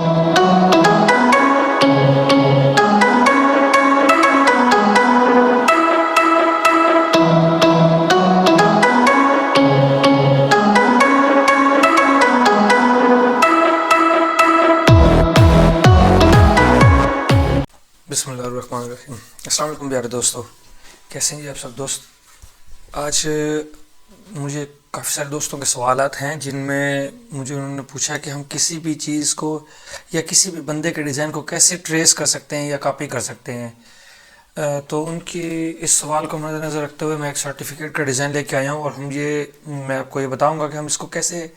बिस्मिल्लाहिर्रहमानिर्रहीम। अस्सलाम वालेकुम प्यारे दोस्तों, कैसे हैं जी आप सब दोस्त। आज मुझे काफ़ी सारे दोस्तों के सवालात हैं जिनमें मुझे उन्होंने पूछा कि हम किसी भी चीज़ को या किसी भी बंदे के डिज़ाइन को कैसे ट्रेस कर सकते हैं या कॉपी कर सकते हैं। तो उनकी इस सवाल को मद्देनज़र रखते हुए मैं एक सर्टिफिकेट का डिज़ाइन लेके आया हूँ और मैं आपको ये बताऊँगा कि हम इसको कैसे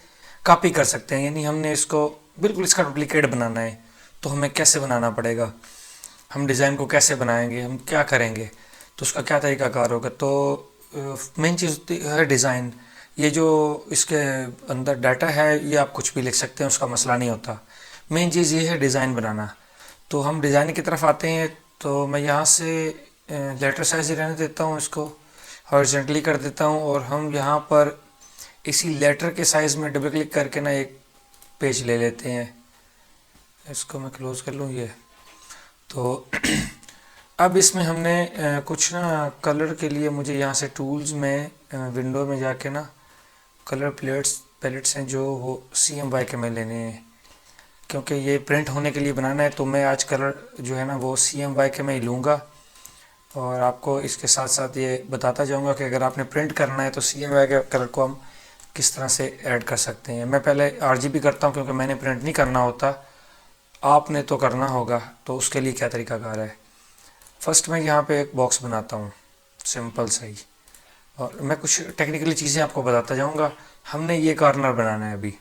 कॉपी कर सकते हैं। यानी हमने इसको बिल्कुल इसका डुप्लीकेट बनाना है तो हमें कैसे बनाना पड़ेगा, हम डिज़ाइन को कैसे बनाएंगे, हम क्या करेंगे, तो उसका क्या तरीक़ाकार होगा। तो मेन चीज़ होती है डिज़ाइन। ये जो इसके अंदर डाटा है ये आप कुछ भी लिख सकते हैं, उसका मसला नहीं होता। मेन चीज़ ये है डिज़ाइन बनाना। तो हम डिज़ाइन की तरफ आते हैं। तो मैं यहाँ से लेटर साइज़ ही रहने देता हूँ, इसको हॉरिजॉन्टली कर देता हूँ और हम यहाँ पर इसी लेटर के साइज़ में डबल क्लिक करके ना एक पेज ले लेते हैं। इसको मैं क्लोज कर लूँ ये। तो अब इसमें हमने कुछ ना कलर के लिए मुझे यहाँ से टूल्स में विंडो में जाके ना कलर पैलेट्स हैं जो वो CMYK के में लेने हैं, क्योंकि ये प्रिंट होने के लिए बनाना है। तो मैं आज कलर जो है ना वो CMYK के में ही लूँगा और आपको इसके साथ साथ ये बताता जाऊँगा कि अगर आपने प्रिंट करना है तो CMYK के कलर को हम किस तरह से ऐड कर सकते हैं। मैं पहले RGB करता हूँ क्योंकि मैंने प्रिंट नहीं करना होता, आपने तो करना होगा। तो उसके लिए क्या तरीक़ाकार है, फ़र्स्ट मैं यहाँ पे एक बॉक्स बनाता हूँ सिंपल सही, और मैं कुछ टेक्निकली चीज़ें आपको बताता जाऊँगा। हमने ये कॉर्नर बनाना है अभी,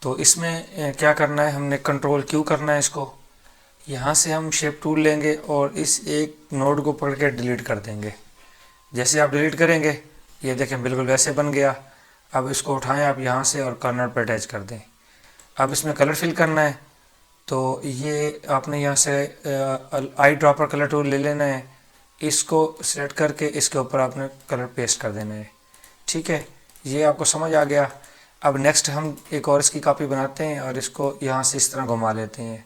तो इसमें क्या करना है, हमने कंट्रोल Q करना है इसको। यहाँ से हम शेप टूल लेंगे और इस एक नोड को पकड़ के डिलीट कर देंगे। जैसे आप डिलीट करेंगे ये देखें बिल्कुल वैसे बन गया। अब इसको उठाएं आप यहाँ से और कॉर्नर पर अटैच कर दें। अब इसमें कलर फिल करना है, तो ये आपने यहाँ से आई ड्रॉपर कलर टूल ले लेना है, इसको सेलेक्ट करके इसके ऊपर आपने कलर पेस्ट कर देना है। ठीक है, ये आपको समझ आ गया। अब नेक्स्ट हम एक और इसकी कॉपी बनाते हैं और इसको यहाँ से इस तरह घुमा लेते हैं।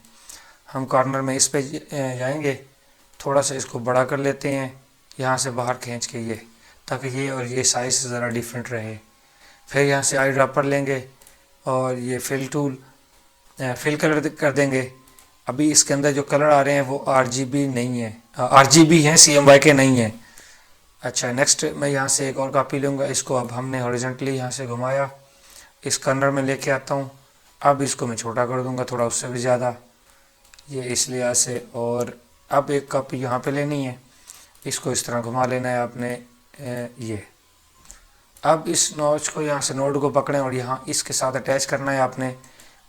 हम कॉर्नर में इस पे जाएंगे, थोड़ा सा इसको बड़ा कर लेते हैं यहाँ से बाहर खींच के ये, ताकि ये और ये साइज़ ज़रा डिफरेंट रहे। फिर यहाँ से आई ड्रॉपर लेंगे और ये फिल टूल फिल कलर कर देंगे। अभी इसके अंदर जो कलर आ रहे हैं वो RGB नहीं है, RGB हैं, CMYK नहीं है। अच्छा, नेक्स्ट मैं यहाँ से एक और कॉपी लूँगा। इसको अब हमने हॉरिजॉन्टली यहाँ से घुमाया, इस कॉर्नर में लेके आता हूँ। अब इसको मैं छोटा कर दूँगा थोड़ा, उससे भी ज़्यादा, ये इस लिहाज से। और अब एक कॉपी यहाँ पे लेनी है, इसको इस तरह घुमा लेना है आपने ये। अब इस नॉच को यहाँ से नोड को पकड़ें और यहाँ इसके साथ अटैच करना है आपने,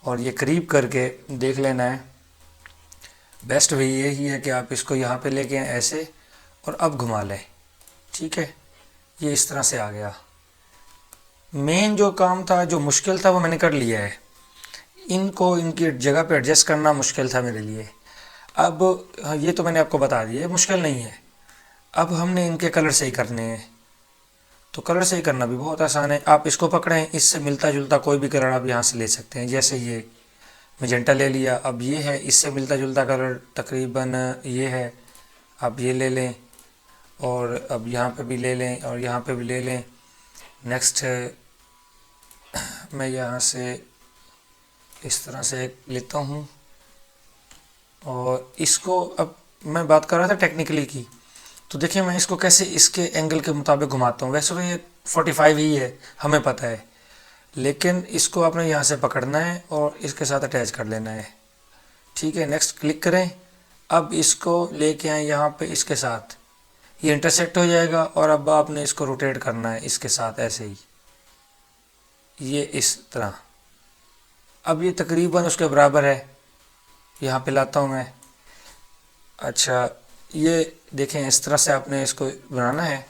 और ये करीब करके देख लेना है। बेस्ट वे यही है कि आप इसको यहाँ पे लेके आए ऐसे और अब घुमा लें। ठीक है, ये इस तरह से आ गया। मेन जो काम था, जो मुश्किल था, वो मैंने कर लिया है। इनको इनकी जगह पे एडजस्ट करना मुश्किल था मेरे लिए। अब ये तो मैंने आपको बता दिया, मुश्किल नहीं है। अब हमने इनके कलर सही करने हैं, तो कलर सही करना भी बहुत आसान है। आप इसको पकड़ें, इससे मिलता जुलता कोई भी कलर आप यहाँ से ले सकते हैं। जैसे ये मैजेंटा ले लिया, अब ये है, इससे मिलता जुलता कलर तकरीबन ये है, आप ये ले लें और अब यहाँ पे भी ले लें और यहाँ पे भी ले लें। नेक्स्ट मैं यहाँ से इस तरह से लेता हूँ और इसको, अब मैं बात कर रहा था टेक्निकली की, तो देखिए मैं इसको कैसे इसके एंगल के मुताबिक घुमाता हूँ। वैसे तो ये 45 ही है, हमें पता है, लेकिन इसको आपने यहाँ से पकड़ना है और इसके साथ अटैच कर लेना है। ठीक है, नेक्स्ट क्लिक करें। अब इसको लेके आए यहाँ पे, इसके साथ ये इंटरसेक्ट हो जाएगा और अब आपने इसको रोटेट करना है इसके साथ ऐसे ही, ये इस तरह। अब ये तकरीबन उसके बराबर है, यहाँ पे लाता हूँ मैं। अच्छा, ये देखें इस तरह से आपने इसको बनाना है।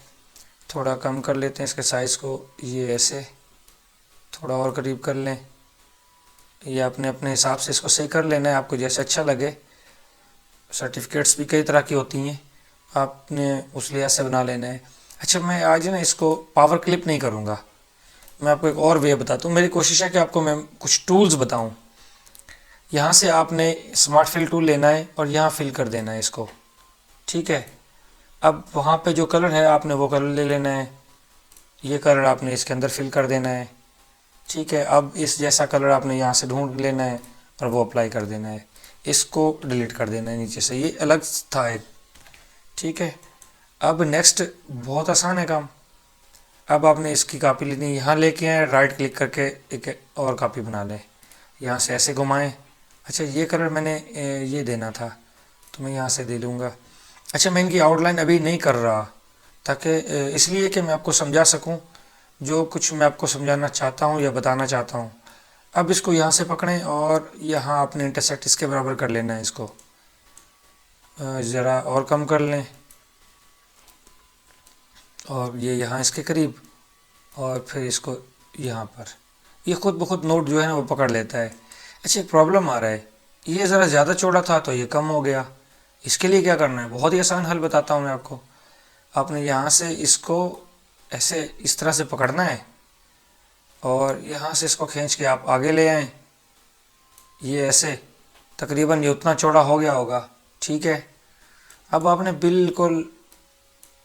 थोड़ा कम कर लेते हैं इसके साइज़ को, ये ऐसे थोड़ा और करीब कर लें। ये आपने अपने हिसाब से इसको सही कर लेना है, आपको जैसे अच्छा लगे। सर्टिफिकेट्स भी कई तरह की होती हैं, आपने उस लिहाज से बना लेना है। अच्छा, मैं आज ना इसको पावर क्लिप नहीं करूँगा, मैं आपको एक और वे बताता हूँ। मेरी कोशिश है कि आपको मैं कुछ टूल्स बताऊँ यहाँ से आपने स्मार्ट फिल टूल लेना है और यहाँ फिल कर देना है इसको, ठीक है। अब वहाँ पे जो कलर है आपने वो कलर ले लेना है, ये कलर आपने इसके अंदर फिल कर देना है, ठीक है। अब इस जैसा कलर आपने यहाँ से ढूंढ लेना है और वो अप्लाई कर देना है, इसको डिलीट कर देना है नीचे से, ये अलग था एक, ठीक है। अब नेक्स्ट बहुत आसान है काम। अब आपने इसकी कॉपी लेनी है, यहाँ लेके आए, राइट क्लिक करके एक और कॉपी बना लें, यहाँ से ऐसे घुमाएं। अच्छा ये कलर मैंने ये देना था तो मैं यहाँ से दे लूँगा। अच्छा मैं इनकी आउटलाइन अभी नहीं कर रहा, ताकि इसलिए कि मैं आपको समझा सकूं जो कुछ मैं आपको समझाना चाहता हूं या बताना चाहता हूं। अब इसको यहाँ से पकड़ें और यहाँ आपने इंटरसेक्ट इसके बराबर कर लेना है, इसको ज़रा और कम कर लें और ये यहाँ इसके करीब, और फिर इसको यहाँ पर, ये खुद ब खुद नोट जो है ना वो पकड़ लेता है। अच्छा एक प्रॉब्लम आ रहा है, ये ज़रा ज़्यादा चौड़ा था तो ये कम हो गया। इसके लिए क्या करना है, बहुत ही आसान हल बताता हूँ मैं आपको। आपने यहाँ से इसको ऐसे इस तरह से पकड़ना है और यहाँ से इसको खींच के आप आगे ले आएं, ये ऐसे तकरीबन ये उतना चौड़ा हो गया होगा, ठीक है। अब आपने बिल्कुल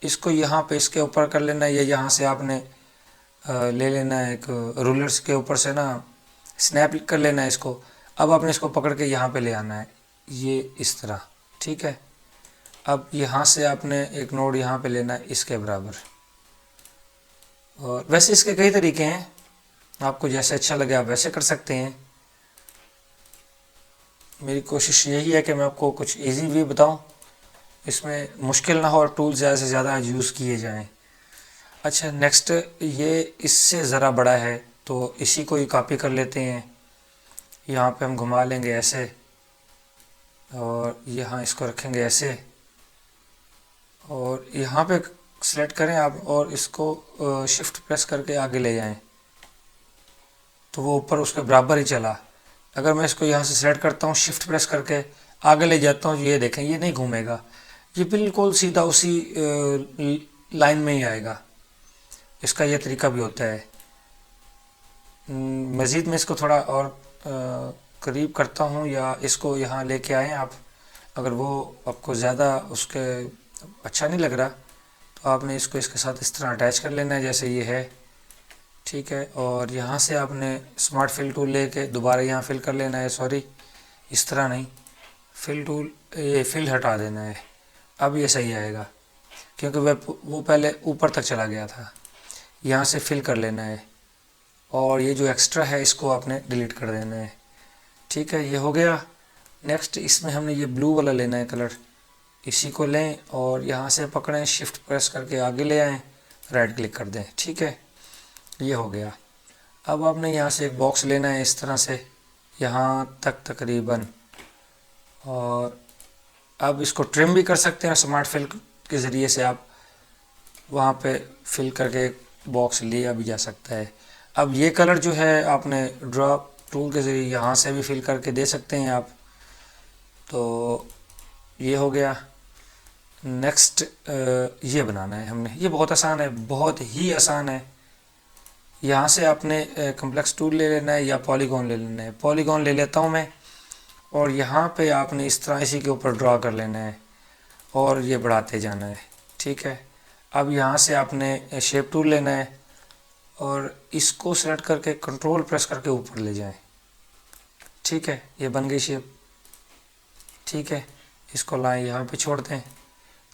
इसको यहाँ पे इसके ऊपर कर लेना है, ये यहाँ से आपने ले लेना है एक रूलर्स के ऊपर से ना स्नैप कर लेना है इसको। अब आपने इसको पकड़ के यहाँ पे ले आना है, ये इस तरह, ठीक है। अब यहाँ से आपने एक नोड यहाँ पे लेना है इसके बराबर, और वैसे इसके कई तरीके हैं, आपको जैसे अच्छा लगे आप वैसे कर सकते हैं। मेरी कोशिश यही है कि मैं आपको कुछ इजी वे बताऊं, इसमें मुश्किल ना हो और टूल ज़्यादा से ज़्यादा यूज़ किए जाएं। अच्छा नेक्स्ट ये इससे ज़रा बड़ा है तो इसी को ही कॉपी कर लेते हैं, यहाँ पे हम घुमा लेंगे ऐसे और यहाँ इसको रखेंगे ऐसे, और यहाँ पे सेलेक्ट करें आप और इसको शिफ्ट प्रेस करके आगे ले जाएं तो वो ऊपर उसके बराबर ही चला। अगर मैं इसको यहाँ से सेलेक्ट करता हूँ शिफ्ट प्रेस करके आगे ले जाता हूँ, ये देखें ये नहीं घूमेगा, ये बिल्कुल सीधा उसी लाइन में ही आएगा। इसका ये तरीका भी होता है। मज़ीद में इसको थोड़ा और करीब करता हूँ, या इसको यहाँ लेके आएँ आप, अगर वो आपको ज़्यादा उसके अच्छा नहीं लग रहा तो आपने इसको इसके साथ इस तरह अटैच कर लेना है जैसे ये है, ठीक है। और यहाँ से आपने स्मार्ट फिल टूल लेके दोबारा यहाँ फिल कर लेना है, सॉरी इस तरह नहीं, फिल टूल ये फिल हटा देना है। अब ये सही आएगा क्योंकि वो पहले ऊपर तक चला गया था। यहाँ से फिल कर लेना है और ये जो एक्स्ट्रा है इसको आपने डिलीट कर देना है, ठीक है। ये हो गया। नेक्स्ट इसमें हमने ये ब्लू वाला लेना है कलर, इसी को लें और यहाँ से पकड़ें, शिफ्ट प्रेस करके आगे ले आएँ, राइट क्लिक कर दें, ठीक है। ये हो गया। अब आपने यहाँ से एक बॉक्स लेना है इस तरह से यहाँ तक तकरीबन, और अब इसको ट्रिम भी कर सकते हैं स्मार्ट फिल के ज़रिए से, आप वहाँ पे फिल करके एक बॉक्स लिया भी जा सकता है। अब ये कलर जो है आपने ड्रॉ टूल के ज़रिए यहाँ से भी फिल करके दे सकते हैं आप। तो ये हो गया। नेक्स्ट ये बनाना है हमने, ये बहुत आसान है, बहुत ही आसान है। यहाँ से आपने कम्प्लेक्स टूल ले लेना है या पॉलीगॉन ले लेना है, पॉलीगॉन ले लेता हूँ मैं, और यहाँ पे आपने इस तरह इसी के ऊपर ड्रॉ कर लेना है और ये बढ़ाते जाना है, ठीक है। अब यहाँ से आपने शेप टूल लेना है और इसको सेलेक्ट करके कंट्रोल प्रेस करके ऊपर ले जाएं, ठीक है। ये बन गई शेप, ठीक है। इसको लाएं यहाँ पे छोड़ दें।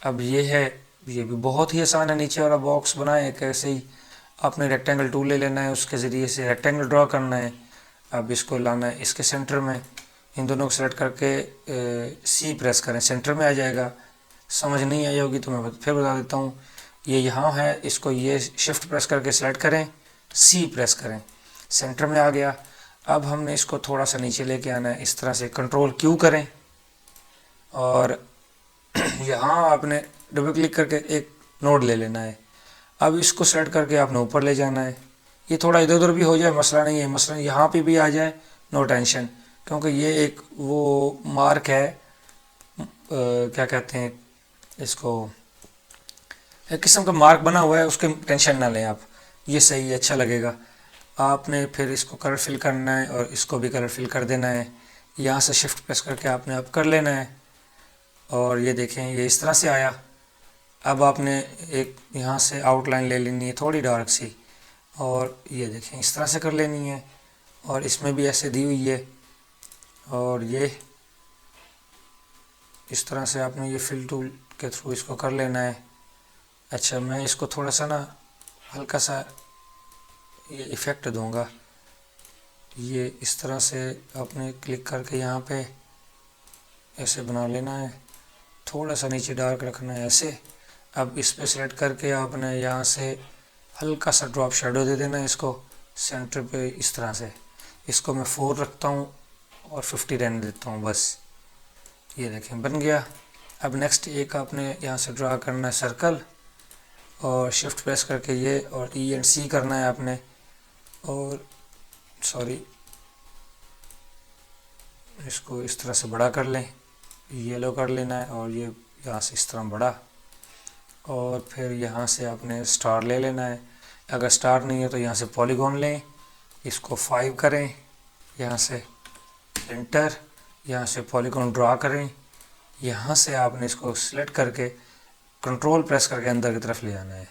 अब ये है, ये भी बहुत ही आसान है, नीचे वाला बॉक्स बनाएं कैसे ही, आपने रेक्टेंगल टूल ले लेना है, उसके ज़रिए से रेक्टेंगल ड्रॉ करना है। अब इसको लाना है इसके सेंटर में, इन दोनों को सेलेक्ट करके सी प्रेस करें, सेंटर में आ जाएगा। समझ नहीं आई होगी तो मैं फिर बता देता हूँ, ये यहाँ है, इसको ये शिफ्ट प्रेस करके सेलेक्ट करें, सी प्रेस करें, सेंटर में आ गया। अब हमने इसको थोड़ा सा नीचे लेके आना है, इस तरह से कंट्रोल क्यू करें और यहाँ आपने डबल क्लिक करके एक नोड ले लेना है। अब इसको सेलेक्ट करके आपने ऊपर ले जाना है, ये थोड़ा इधर उधर भी हो जाए मसला नहीं है, मसला यहाँ पे भी आ जाए नो टेंशन, क्योंकि ये एक वो मार्क है, क्या कहते हैं इसको, एक किस्म का मार्क बना हुआ है, उसके टेंशन ना लें आप, ये सही है, अच्छा लगेगा। आपने फिर इसको कलर फिल करना है और इसको भी कलर फिल कर देना है। यहाँ से शिफ्ट प्रेस करके आपने अब कर लेना है। और ये देखें ये इस तरह से आया। अब आपने एक यहाँ से आउटलाइन ले लेनी है थोड़ी डार्क सी, और ये देखें इस तरह से कर लेनी है। और इसमें भी ऐसे दी हुई है, और ये इस तरह से आपने ये फिल टूल के थ्रू इसको कर लेना है। अच्छा, मैं इसको थोड़ा सा ना हल्का सा ये इफ़ेक्ट दूंगा। ये इस तरह से आपने क्लिक करके यहाँ पे ऐसे बना लेना है, थोड़ा सा नीचे डार्क रखना है ऐसे। अब इस पे सेलेक्ट करके आपने यहाँ से हल्का सा ड्रॉप शेडो दे देना है इसको सेंटर पे इस तरह से। इसको मैं 4 रखता हूँ और 50 रहने देता हूँ बस। ये देखें बन गया। अब नेक्स्ट एक आपने यहाँ से ड्रा करना है सर्कल, और शिफ्ट प्रेस करके ये और ई एंड सी करना है आपने, और सॉरी इसको इस तरह से बड़ा कर लें, येलो कर लेना है, और ये यहाँ से इस तरह बड़ा। और फिर यहाँ से आपने स्टार ले लेना है। अगर स्टार नहीं है तो यहाँ से पॉलीगॉन लें, इसको 5 करें, यहाँ से एंटर, यहाँ से पॉलीगॉन ड्रा करें। यहाँ से आपने इसको सिलेक्ट करके कंट्रोल प्रेस करके अंदर की तरफ ले जाना है,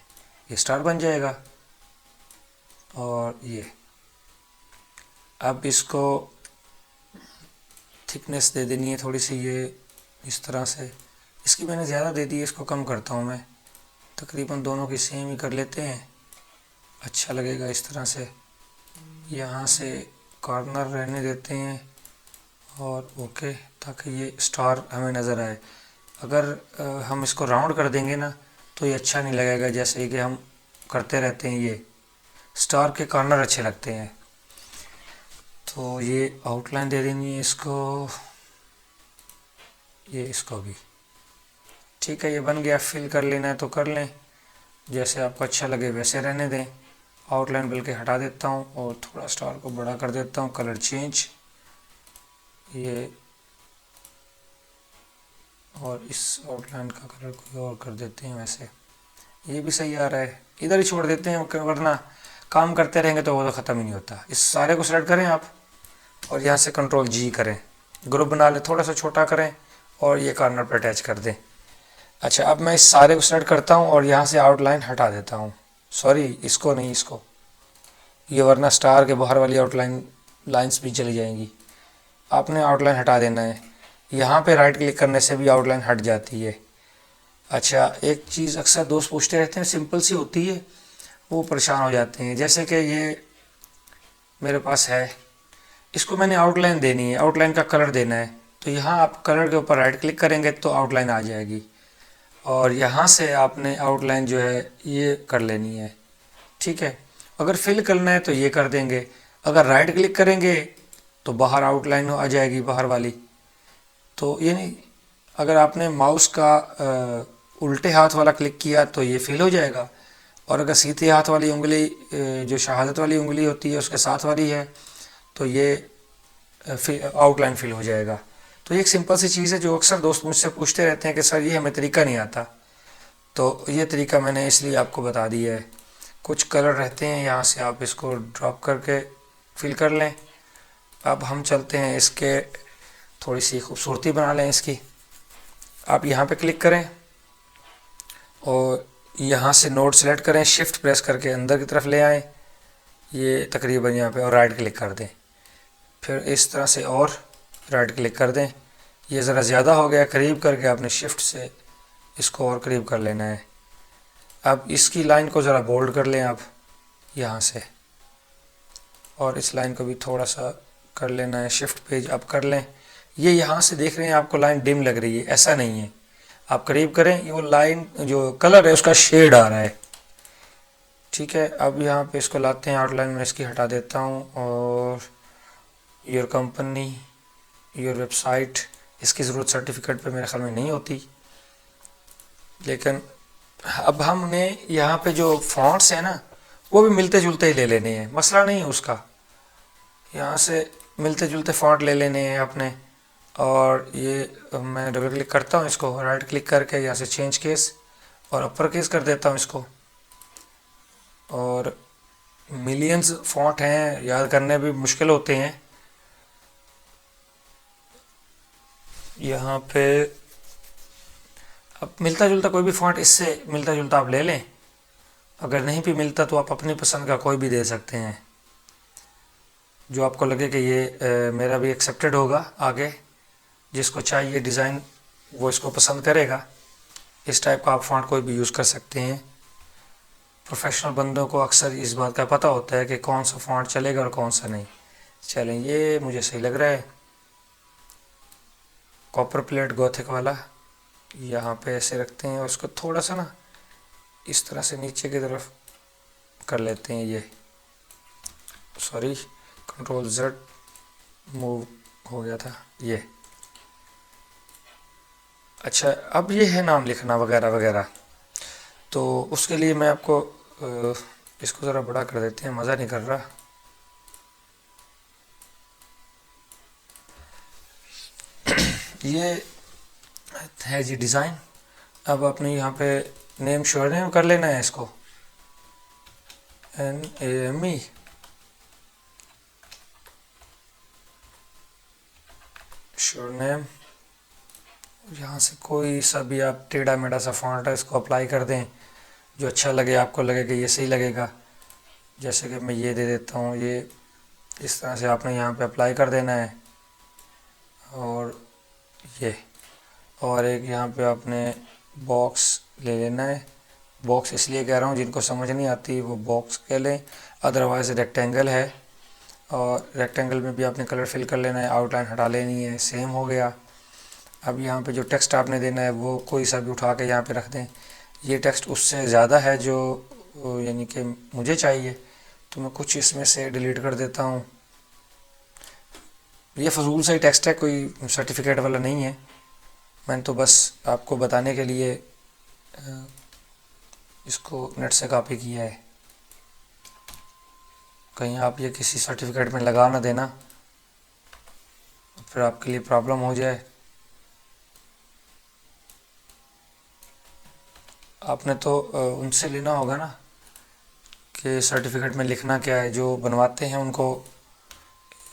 ये स्टार बन जाएगा। और ये अब इसको थिकनेस दे देनी है थोड़ी सी, ये इस तरह से। इसकी मैंने ज़्यादा दे दी है, इसको कम करता हूँ मैं, तकरीबन दोनों की सेम ही कर लेते हैं, अच्छा लगेगा इस तरह से। यहाँ से कॉर्नर रहने देते हैं, और ओके, ताकि ये स्टार हमें नज़र आए। अगर हम इसको राउंड कर देंगे ना तो ये अच्छा नहीं लगेगा, जैसे कि हम करते रहते हैं। ये स्टार के कॉर्नर अच्छे लगते हैं। तो ये आउटलाइन दे देनी है इसको, ये इसको भी ठीक है। ये बन गया। फिल कर लेना है तो कर लें, जैसे आपको अच्छा लगे वैसे रहने दें। आउटलाइन बल्कि हटा देता हूँ और थोड़ा स्टार को बड़ा कर देता हूँ। कलर चेंज, ये और इस आउटलाइन का कलर कोई और कर देते हैं, वैसे ये भी सही आ रहा है। इधर ही छोड़ देते हैं, वरना काम करते रहेंगे तो वो तो ख़त्म ही नहीं होता। इस सारे को सेलेक्ट करें आप, और यहाँ से कंट्रोल जी करें, ग्रुप बना लें, थोड़ा सा छोटा करें, और ये कॉर्नर पर अटैच कर दें। अच्छा, अब मैं इस सारे को सेलेक्ट करता हूँ और यहाँ से आउटलाइन हटा देता हूँ। सॉरी, इसको नहीं, इसको, ये वरना स्टार के बाहर वाली आउटलाइन लाइंस भी चली जाएंगी। आपने आउटलाइन हटा देना है। यहाँ पे राइट क्लिक करने से भी आउटलाइन हट जाती है। अच्छा, एक चीज़ अक्सर दोस्त पूछते रहते हैं, सिंपल सी होती है, वो परेशान हो जाते हैं। जैसे कि ये मेरे पास है, इसको मैंने आउटलाइन देनी है, आउटलाइन का कलर देना है। तो यहाँ आप कलर के ऊपर राइट क्लिक करेंगे तो आउटलाइन आ जाएगी, और यहाँ से आपने आउटलाइन जो है ये कर लेनी है, ठीक है। अगर फिल करना है तो ये कर देंगे। अगर राइट क्लिक करेंगे तो बाहर आउटलाइन आ जाएगी बाहर वाली। तो ये नहीं, अगर आपने माउस का उल्टे हाथ वाला क्लिक किया तो ये फिल हो जाएगा, और अगर सीधे हाथ वाली उंगली जो शहादत वाली उंगली होती है उसके साथ वाली है तो ये आउटलाइन फिल हो जाएगा। तो ये एक सिंपल सी चीज़ है जो अक्सर दोस्त मुझसे पूछते रहते हैं कि सर ये हमें तरीका नहीं आता। तो ये तरीका मैंने इसलिए आपको बता दिया है। कुछ कलर रहते हैं, यहाँ से आप इसको ड्रॉप करके फिल कर लें। अब हम चलते हैं इसके, थोड़ी सी खूबसूरती बना लें इसकी। आप यहाँ पे क्लिक करें और यहाँ से नोड सेलेक्ट करें, शिफ्ट प्रेस करके अंदर की तरफ ले आएँ, ये तकरीबन यहाँ पे, और राइट क्लिक कर दें। फिर इस तरह से और राइट क्लिक कर दें। ये ज़रा ज़्यादा हो गया, करीब करके आपने शिफ्ट से इसको और करीब कर लेना है। अब इसकी लाइन को ज़रा बोल्ड कर लें आप यहाँ से, और इस लाइन को भी थोड़ा सा कर लेना है। शिफ्ट पेज अप कर लें। ये यहाँ से देख रहे हैं आपको लाइन डिम लग रही है, ऐसा नहीं है, आप करीब करें, ये वो लाइन जो कलर है उसका शेड आ रहा है, ठीक है। अब यहाँ पे इसको लाते हैं, आउटलाइन में इसकी हटा देता हूँ, और योर कंपनी, योर वेबसाइट, इसकी ज़रूरत सर्टिफिकेट पे मेरे ख्याल में नहीं होती। लेकिन अब हमने यहाँ पे जो फॉन्ट्स हैं ना वो भी मिलते जुलते ही ले लेने हैं, मसला नहीं है उसका। यहाँ से मिलते जुलते फॉन्ट ले लेने हैं अपने, और ये मैं डबल क्लिक करता हूँ इसको, राइट क्लिक करके यहाँ से चेंज केस और अपर केस कर देता हूँ इसको। और मिलियंस फॉन्ट हैं, याद करने भी मुश्किल होते हैं। यहाँ पे अब मिलता जुलता कोई भी फॉन्ट, इससे मिलता जुलता आप ले लें। अगर नहीं भी मिलता तो आप अपनी पसंद का कोई भी दे सकते हैं, जो आपको लगे कि ये मेरा भी एक्सेप्टेड होगा आगे, जिसको चाहिए डिज़ाइन वो इसको पसंद करेगा। इस टाइप का आप फॉन्ट कोई भी यूज़ कर सकते हैं। प्रोफेशनल बंदों को अक्सर इस बात का पता होता है कि कौन सा फॉन्ट चलेगा और कौन सा नहीं। चलें, ये मुझे सही लग रहा है, कॉपर प्लेट गॉथिक वाला। यहाँ पे ऐसे रखते हैं और उसको थोड़ा सा ना इस तरह से नीचे की तरफ कर लेते हैं। ये सॉरी, कंट्रोल जेड मूव हो गया था ये। अच्छा, अब ये है नाम लिखना वगैरह वगैरह, तो उसके लिए मैं आपको इसको ज़रा बड़ा कर देते हैं, मज़ा नहीं कर रहा। ये है जी डिज़ाइन। अब आपने यहाँ पे नेम श्योर नेम कर लेना है इसको, NAME। श्योर नेम, यहाँ से कोई सा भी आप टेढ़ा मेढ़ा सा फॉन्ट है इसको अप्लाई कर दें, जो अच्छा लगे, आपको लगे कि ये सही लगेगा। जैसे कि मैं ये दे देता हूँ, ये इस तरह से आपने यहाँ पे अप्लाई कर देना है। और ये, और एक यहाँ पे आपने बॉक्स ले लेना है। बॉक्स इसलिए कह रहा हूँ, जिनको समझ नहीं आती वो बॉक्स कह लें, अदरवाइज़ रेक्टेंगल है, और रेक्टेंगल में भी आपने कलर फिल कर लेना है, आउटलाइन हटा लेनी है। सेम हो गया। अब यहाँ पे जो टेक्स्ट आपने देना है वो कोई सा भी उठा के यहाँ पे रख दें। ये टेक्स्ट उससे ज़्यादा है जो यानी कि मुझे चाहिए, तो मैं कुछ इसमें से डिलीट कर देता हूँ। ये फजूल सा ही टेक्स्ट है, कोई सर्टिफिकेट वाला नहीं है। मैंने तो बस आपको बताने के लिए इसको नेट से कॉपी किया है, कहीं आप ये किसी सर्टिफिकेट में लगा ना देना, फिर आपके लिए प्रॉब्लम हो जाए। आपने तो उनसे लेना होगा ना कि सर्टिफिकेट में लिखना क्या है। जो बनवाते हैं उनको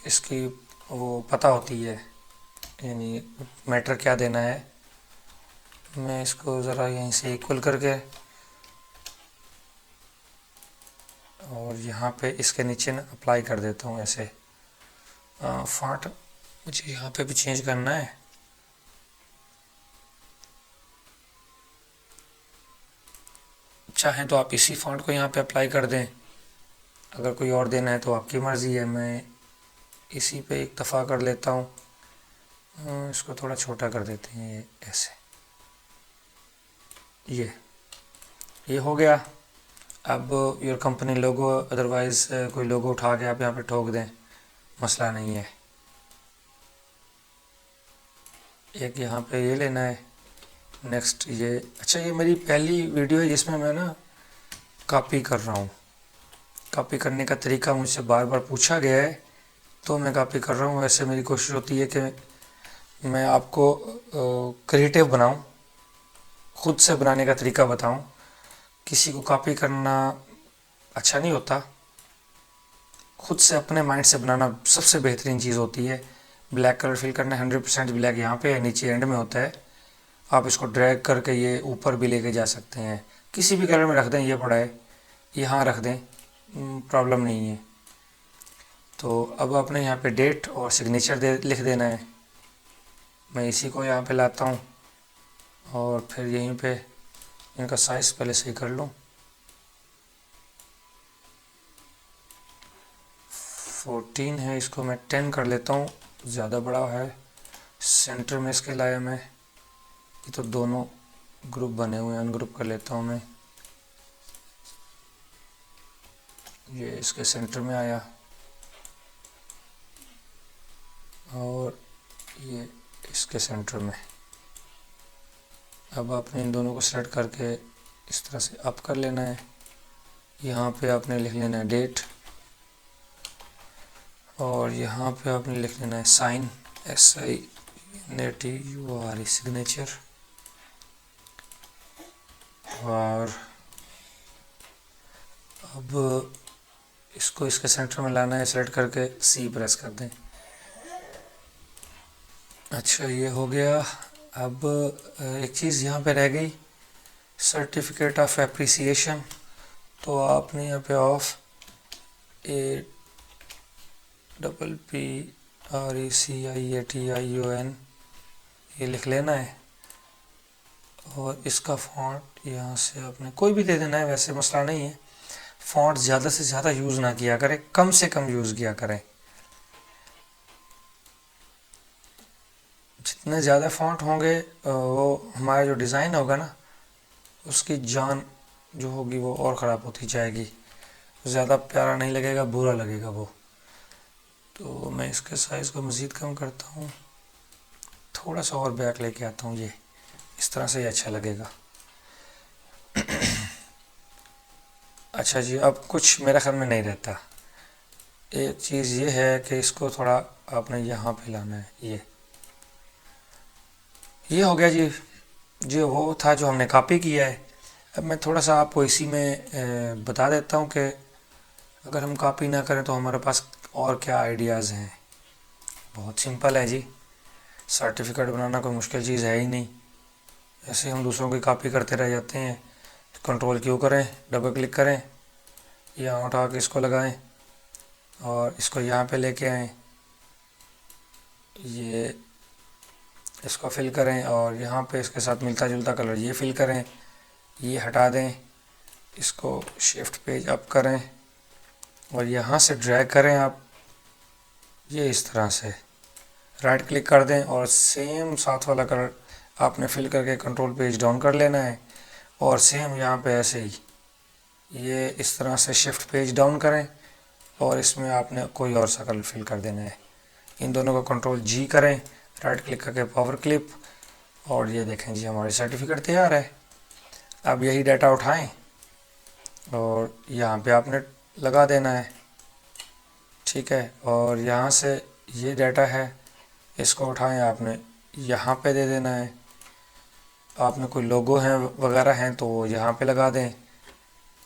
इसकी वो पता होती है, यानी मैटर क्या देना है। मैं इसको ज़रा यहीं से इक्वल करके और यहाँ पे इसके नीचे ना अप्लाई कर देता हूँ ऐसे। फॉन्ट मुझे यहाँ पे भी चेंज करना है। चाहें तो आप इसी फॉन्ट को यहाँ पे अप्लाई कर दें, अगर कोई और देना है तो आपकी मर्ज़ी है। मैं इसी पे एक दफ़ा कर लेता हूँ। इसको थोड़ा छोटा कर देते हैं, ये ऐसे। ये हो गया। अब योर कंपनी लोगो, अदरवाइज़ कोई लोगो उठा के आप यहाँ पे ठोक दें, मसला नहीं है। एक यहाँ पे ये लेना है। नेक्स्ट ये, अच्छा ये मेरी पहली वीडियो है जिसमें मैं ना कॉपी कर रहा हूँ। कॉपी करने का तरीका मुझसे बार बार पूछा गया है, तो मैं कॉपी कर रहा हूँ। वैसे मेरी कोशिश होती है कि मैं आपको क्रिएटिव बनाऊँ, खुद से बनाने का तरीका बताऊँ। किसी को कॉपी करना अच्छा नहीं होता, खुद से अपने माइंड से बनाना सबसे बेहतरीन चीज़ होती है। ब्लैक कलर फिल करना है, 100% ब्लैक यहाँ पे है, नीचे एंड में होता है। आप इसको ड्रैग करके ये ऊपर भी लेके जा सकते हैं, किसी भी कलर में रख दें। ये पड़ा है, यहाँ रख दें, प्रॉब्लम नहीं है। तो अब आपने यहाँ पे डेट और सिग्नेचर लिख देना है। मैं इसी को यहाँ पे लाता हूँ और फिर यहीं पे इनका साइज़ पहले सही कर लूँ। 14 है, इसको मैं 10 कर लेता हूँ, ज़्यादा बड़ा है। सेंटर में इसके लाया मैं, ये तो दोनों ग्रुप बने हुए हैं, अनग्रुप कर लेता हूँ मैं। ये इसके सेंटर में आया और ये इसके सेंटर में। अब आपने इन दोनों को सेलेक्ट करके इस तरह से अप कर लेना है। यहाँ पे आपने लिख लेना है डेट, और यहाँ पे आपने लिख लेना है साइन, SIGNATURE, सिग्नेचर। और अब इसको इसके सेंटर में लाना है, सेलेक्ट करके C प्रेस कर दें। अच्छा, ये हो गया। अब एक चीज़ यहाँ पे रह गई, सर्टिफिकेट ऑफ एप्रिसिएशन। तो आपने यहाँ पे ऑफ APPRECIATION ये लिख लेना है, और इसका फ़ॉन्ट यहाँ से आपने कोई भी दे देना है, वैसे मसला नहीं है। फ़ॉन्ट ज़्यादा से ज़्यादा यूज़ ना किया करें, कम से कम यूज़ किया करें। जितने ज़्यादा फ़ॉन्ट होंगे वो हमारा जो डिज़ाइन होगा ना, उसकी जान जो होगी वो और ख़राब होती जाएगी, ज़्यादा प्यारा नहीं लगेगा, बुरा लगेगा वो। तो मैं इसके साइज़ को मज़ीद कम करता हूँ, थोड़ा सा और बैक लेके आता हूँ, ये इस तरह से ये अच्छा लगेगा। अच्छा जी, अब कुछ मेरे ख्याल में नहीं रहता। एक चीज़ ये है कि इसको थोड़ा आपने यहाँ पे लाना है, ये हो गया जी। जी, वो था जो हमने कॉपी किया है। अब मैं थोड़ा सा आपको इसी में बता देता हूँ कि अगर हम कॉपी ना करें तो हमारे पास और क्या आइडियाज़ हैं। बहुत सिंपल है जी, सर्टिफिकेट बनाना कोई मुश्किल चीज़ है ही नहीं। ऐसे हम दूसरों की कॉपी करते रह जाते हैं। कंट्रोल क्यों करें, डबल क्लिक करें, यहाँ उठा के इसको लगाएं और इसको यहाँ पे लेके आएँ, ये इसको फिल करें और यहाँ पे इसके साथ मिलता जुलता कलर ये फिल करें, ये हटा दें, इसको शिफ्ट पेज अप करें और यहाँ से ड्रैग करें आप, ये इस तरह से राइट क्लिक कर दें और सेम साथ वाला कलर आपने फिल करके कंट्रोल पेज डाउन कर लेना है। और सेम यहाँ पे ऐसे ही ये इस तरह से शिफ्ट पेज डाउन करें और इसमें आपने कोई और सा कलर फिल कर देना है। इन दोनों को कंट्रोल जी करें, राइट क्लिक करके पावर क्लिप, और ये देखें जी हमारी सर्टिफिकेट तैयार है। अब यही डाटा उठाएं और यहाँ पे आपने लगा देना है, ठीक है। और यहाँ से ये डाटा है, इसको उठाएं, आपने यहाँ पे दे देना है। आपने कोई लोगो हैं वगैरह हैं तो वो यहाँ पे लगा दें,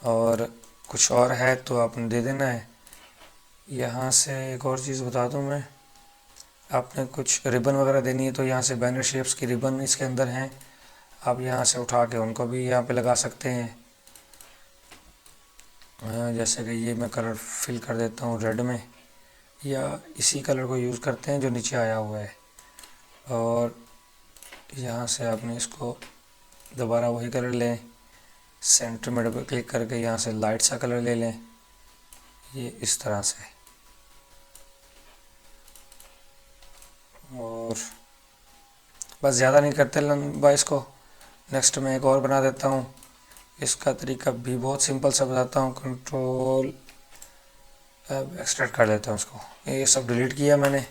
और कुछ और है तो आपने दे देना है। यहाँ से एक और चीज़ बता दूँ मैं, आपने कुछ रिबन वगैरह देनी है तो यहाँ से बैनर शेप्स की रिबन इसके अंदर हैं, आप यहाँ से उठा के उनको भी यहाँ पे लगा सकते हैं। जैसे कि ये मैं कलर फिल कर देता हूँ रेड में, या इसी कलर को यूज़ करते हैं जो नीचे आया हुआ है। और यहाँ से आपने इसको दोबारा वही कलर लें, सेंटर में डबल क्लिक करके यहाँ से लाइट सा कलर ले लें, ये इस तरह से। और बस ज़्यादा नहीं करते लंबा इसको। नेक्स्ट मैं एक और बना देता हूँ, इसका तरीका भी बहुत सिंपल सा बताता हूँ। कंट्रोल एक्सट्रैक्ट कर देता हूँ इसको, ये सब डिलीट किया मैंने।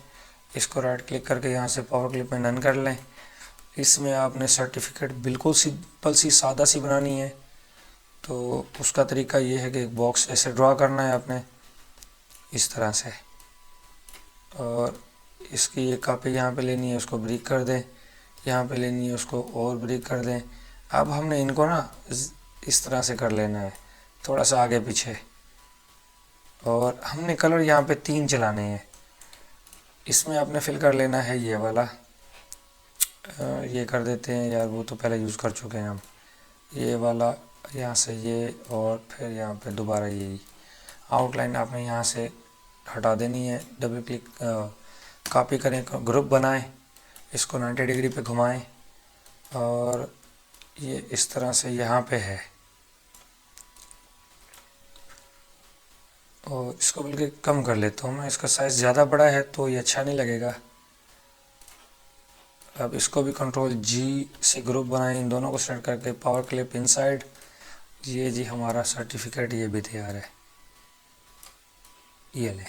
इसको राइट क्लिक करके यहाँ से पावर क्लिप में डन कर लें। इसमें आपने सर्टिफिकेट बिल्कुल सिंपल सी सादा सी बनानी है, तो उसका तरीका ये है कि एक बॉक्स ऐसे ड्रा करना है आपने इस तरह से, और इसकी एक कॉपी यहाँ पे लेनी है, उसको ब्रिक कर दें, यहाँ पे लेनी है उसको और ब्रिक कर दें। अब हमने इनको ना इस तरह से कर लेना है, थोड़ा सा आगे पीछे, और हमने कलर यहाँ पे 3 चलाने हैं। इसमें आपने फिल कर लेना है ये वाला, ये कर देते हैं यार, वो तो पहले यूज़ कर चुके हैं हम। ये वाला यहाँ से ये, और फिर यहाँ पे दोबारा यही आउटलाइन आपने यहाँ से हटा देनी है। डबल क्लिक कॉपी करें, ग्रुप बनाएं, इसको 90 डिग्री पे घुमाएं और ये इस तरह से यहाँ पे है, और इसको बल्कि कम कर लेता हूँ मैं, इसका साइज़ ज़्यादा बड़ा है तो ये अच्छा नहीं लगेगा। अब इसको भी कंट्रोल जी से ग्रुप बनाएं, इन दोनों को सेलेक्ट करके पावर क्लिप इनसाइड, ये जी हमारा सर्टिफिकेट ये भी तैयार है, ये लें।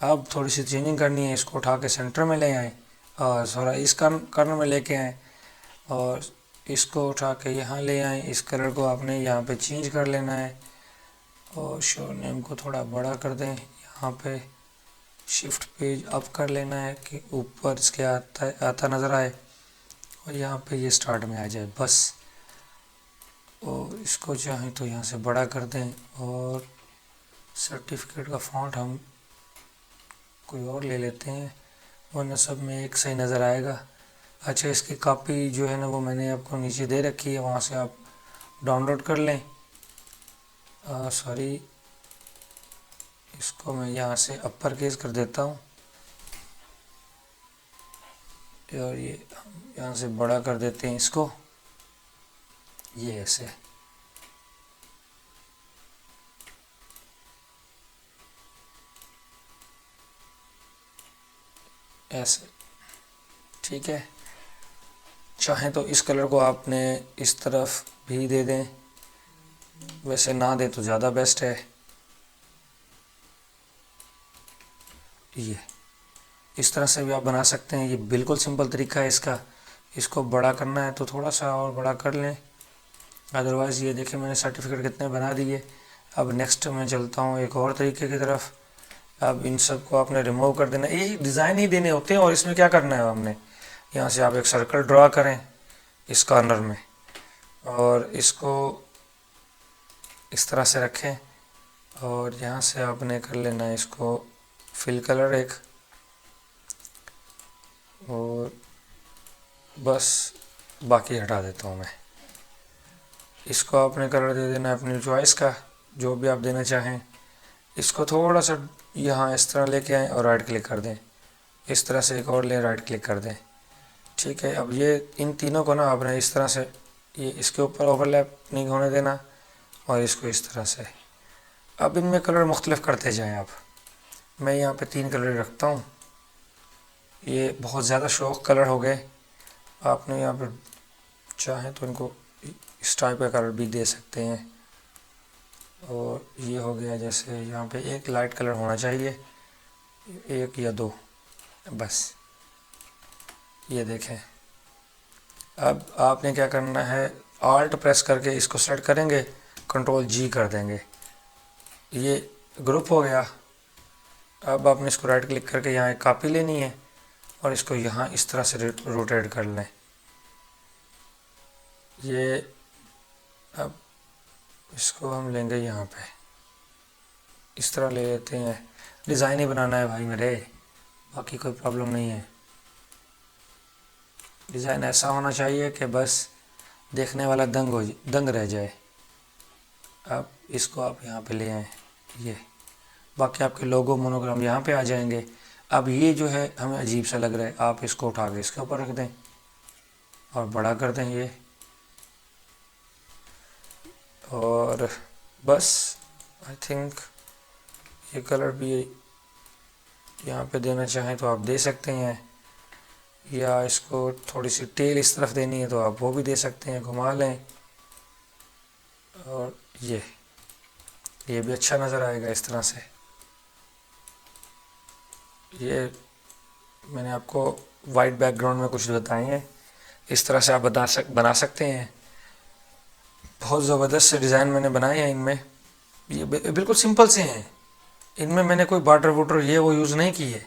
अब थोड़ी सी चेंजिंग करनी है, इसको उठा के सेंटर में ले आएँ और थोड़ा इस कर्नर में लेके आएँ, और इसको उठा के यहाँ ले आएँ। इस कलर को आपने यहाँ पे चेंज कर लेना है, और शो नेम को थोड़ा बड़ा कर दें, यहाँ पे शिफ्ट पेज अप कर लेना है कि ऊपर इसके आता नज़र आए, और यहाँ पे ये स्टार्ट में आ जाए बस। और इसको चाहें तो यहाँ से बड़ा कर दें, और सर्टिफिकेट का फ़ॉन्ट हम कोई और ले लेते हैं, वरना सब में एक सही नज़र आएगा। अच्छा, इसकी कॉपी जो है ना वो मैंने आपको नीचे दे रखी है, वहाँ से आप डाउनलोड कर लें। सॉरी, इसको मैं यहाँ से अपर केस कर देता हूँ और ये यहाँ से बड़ा कर देते हैं इसको, ये ऐसे। ऐसे ठीक है। चाहें तो इस कलर को आपने इस तरफ भी दे दें, वैसे ना दे तो ज़्यादा बेस्ट है। ये इस तरह से भी आप बना सकते हैं, ये बिल्कुल सिंपल तरीका है इसका। इसको बड़ा करना है तो थोड़ा सा और बड़ा कर लें, अदरवाइज़ ये देखें मैंने सर्टिफिकेट कितने बना दिए। अब नेक्स्ट मैं चलता हूँ एक और तरीके की तरफ। अब इन सब को आपने रिमूव कर देना, यही डिज़ाइन ही देने होते हैं। और इसमें क्या करना है हमने, यहाँ से आप एक सर्कल ड्रा करें इस कॉर्नर में और इसको इस तरह से रखें और यहाँ से आपने कर लेना है इसको फिल कलर एक, और बस बाकी हटा देता हूँ मैं। इसको आपने कलर दे देना है अपनी चॉइस का, जो भी आप देना चाहें। इसको थोड़ा सा यहाँ इस तरह लेके आएँ और राइट क्लिक कर दें, इस तरह से एक और लें, राइट क्लिक कर दें। ठीक है, अब ये इन तीनों को ना आपने इस तरह से, ये इसके ऊपर ओवरलैप नहीं होने देना और इसको इस तरह से। अब इनमें कलर मुख्तलिफ करते जाएं आप। मैं यहाँ पे 3 कलर रखता हूँ, ये बहुत ज़्यादा शौक कलर हो गए। आपने यहाँ पर चाहें तो इनको इस टाइप का कलर भी दे सकते हैं। और ये हो गया, जैसे यहाँ पे एक लाइट कलर होना चाहिए, 1 या 2 बस। ये देखें, अब आपने क्या करना है, आल्ट प्रेस करके इसको सेलेक्ट करेंगे, कंट्रोल जी कर देंगे, ये ग्रुप हो गया। अब आपने इसको राइट क्लिक करके यहाँ एक कॉपी लेनी है और इसको यहाँ इस तरह से रोटेट कर लें। ये अब इसको हम लेंगे यहाँ पे, इस तरह ले लेते हैं। डिज़ाइन ही बनाना है भाई मेरे, बाकी कोई प्रॉब्लम नहीं है। डिज़ाइन ऐसा होना चाहिए कि बस देखने वाला दंग रह जाए। अब इसको आप यहाँ पे ले आएँ, ये बाकी आपके लोगो मोनोग्राम यहाँ पे आ जाएंगे। अब ये जो है हमें अजीब सा लग रहा है, आप इसको उठा के इसके ऊपर रख दें और बड़ा कर दें ये, और बस आई थिंक ये कलर भी यहाँ पे देना चाहें तो आप दे सकते हैं, या इसको थोड़ी सी टेल इस तरफ देनी है तो आप वो भी दे सकते हैं, घुमा लें। और ये भी अच्छा नज़र आएगा इस तरह से। ये मैंने आपको वाइट बैकग्राउंड में कुछ बताए हैं, इस तरह से आप बना सकते हैं। बहुत ज़बरदस्त से डिज़ाइन मैंने बनाए हैं इनमें, ये बिल्कुल सिंपल से हैं। इनमें मैंने कोई बॉर्डर वॉर्डर ये वो यूज़ नहीं किए।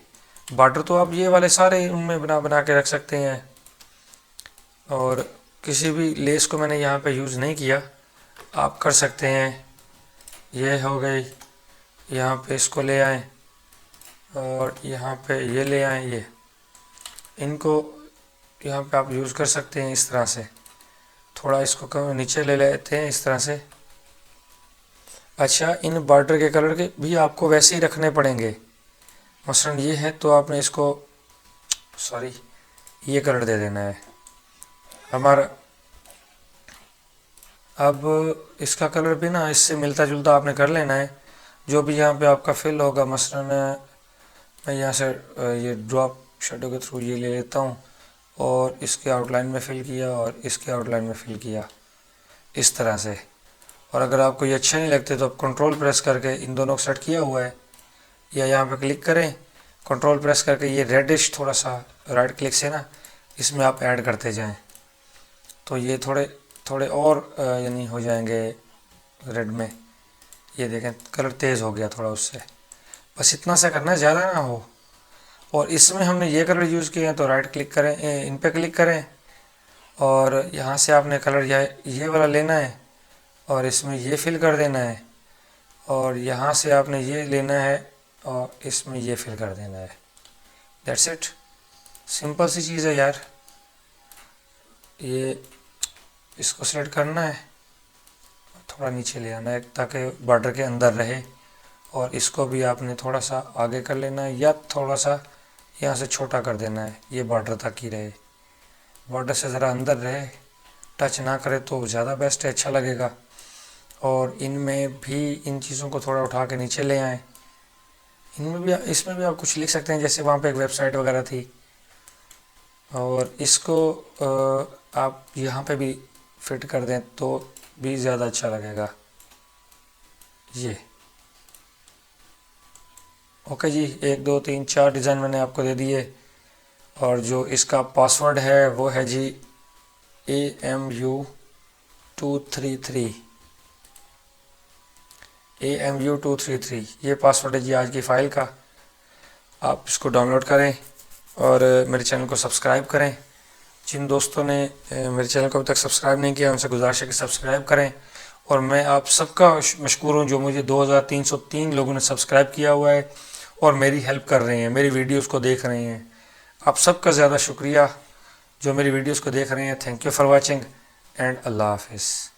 बॉर्डर तो आप ये वाले सारे उनमें बना के रख सकते हैं, और किसी भी लेस को मैंने यहाँ पे यूज़ नहीं किया, आप कर सकते हैं। ये हो गई, यहाँ पे इसको ले आएँ और यहाँ पे ये ले आएँ, ये इनको यहाँ पे आप यूज़ कर सकते हैं इस तरह से। थोड़ा इसको कम नीचे ले लेते हैं इस तरह से। अच्छा, इन बॉर्डर के कलर के भी आपको वैसे ही रखने पड़ेंगे। मसलन ये है तो आपने इसको, सॉरी, ये कलर दे देना है हमारा। अब इसका कलर भी ना इससे मिलता जुलता आपने कर लेना है, जो भी यहाँ पे आपका फिल होगा। मसलन मैं यहाँ से ये ड्रॉप शेडो के थ्रू ये ले लेता हूँ और इसके आउटलाइन में फिल किया और इसके आउटलाइन में फिल किया इस तरह से। और अगर आपको ये अच्छे नहीं लगते तो आप कंट्रोल प्रेस करके इन दोनों को सेट किया हुआ है, या यहाँ पे क्लिक करें, कंट्रोल प्रेस करके ये रेडिश थोड़ा सा राइट क्लिक से ना इसमें आप ऐड करते जाएं, तो ये थोड़े और यानी हो जाएंगे रेड में। ये देखें कलर तेज़ हो गया थोड़ा उससे। बस इतना सा करना है, ज़्यादा ना हो। और इसमें हमने ये कलर यूज़ किए हैं तो राइट क्लिक करें, इन पे क्लिक करें और यहाँ से आपने कलर ये वाला लेना है और इसमें ये फिल कर देना है, और यहाँ से आपने ये लेना है और इसमें ये फिल कर देना है। That's it. सिंपल सी चीज़ है यार। ये इसको सेलेक्ट करना है, थोड़ा नीचे ले आना है ताकि बॉर्डर के अंदर रहे, और इसको भी आपने थोड़ा सा आगे कर लेना है या थोड़ा सा यहाँ से छोटा कर देना है, ये बॉर्डर तक ही रहे, बॉर्डर से ज़रा अंदर रहे, टच ना करे तो ज़्यादा बेस्ट है, अच्छा लगेगा। और इनमें भी इन चीज़ों को थोड़ा उठा के नीचे ले आएँ। इनमें भी, इसमें भी आप कुछ लिख सकते हैं, जैसे वहाँ पे एक वेबसाइट वगैरह थी, और इसको आप यहाँ पे भी फिट कर दें तो भी ज़्यादा अच्छा लगेगा। ये ओके जी, 1 2 3 4 डिज़ाइन मैंने आपको दे दिए, और जो इसका पासवर्ड है वो है जी AMU233, AMU233 ये पासवर्ड है जी आज की फ़ाइल का। आप इसको डाउनलोड करें और मेरे चैनल को सब्सक्राइब करें। जिन दोस्तों ने मेरे चैनल को अभी तक सब्सक्राइब नहीं किया, उनसे गुजारिश है कि सब्सक्राइब करें। और मैं आप सबका मशकूर हूँ जो मुझे 2303 लोगों ने सब्सक्राइब किया हुआ है और मेरी हेल्प कर रहे हैं, मेरी वीडियोस को देख रहे हैं। आप सबका ज़्यादा शुक्रिया जो मेरी वीडियोस को देख रहे हैं। Thank you for watching and अल्लाह हाफिज़।